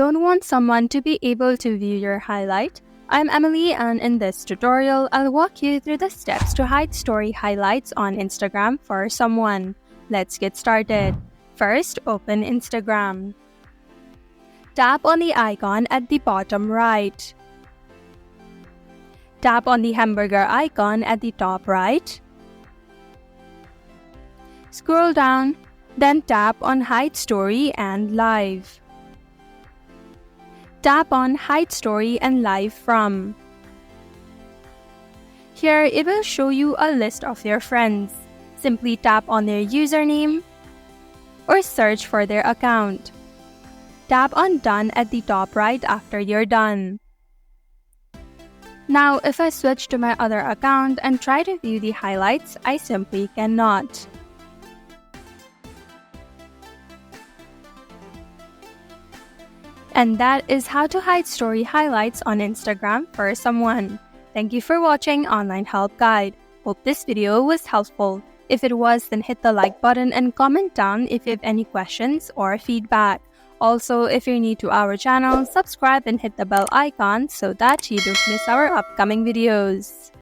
Don't want someone to be able to view your highlight? I'm Emily, and in this tutorial, I'll walk you through the steps to hide story highlights on Instagram for someone. Let's get started. First, open Instagram. Tap on the icon at the bottom right. Tap on the hamburger icon at the top right. Scroll down, then tap on Hide Story and Live. Tap on Hide Story and Live From. Here, it will show you a list of your friends. Simply tap on their username or search for their account. Tap on Done at the top right after you're done. Now, if I switch to my other account and try to view the highlights, I simply cannot. And that is how to hide story highlights on Instagram for someone. Thank you for watching Online Help Guide. Hope this video was helpful. If it was, then hit the like button and comment down if you have any questions or feedback. Also, if you're new to our channel, subscribe and hit the bell icon so that you don't miss our upcoming videos.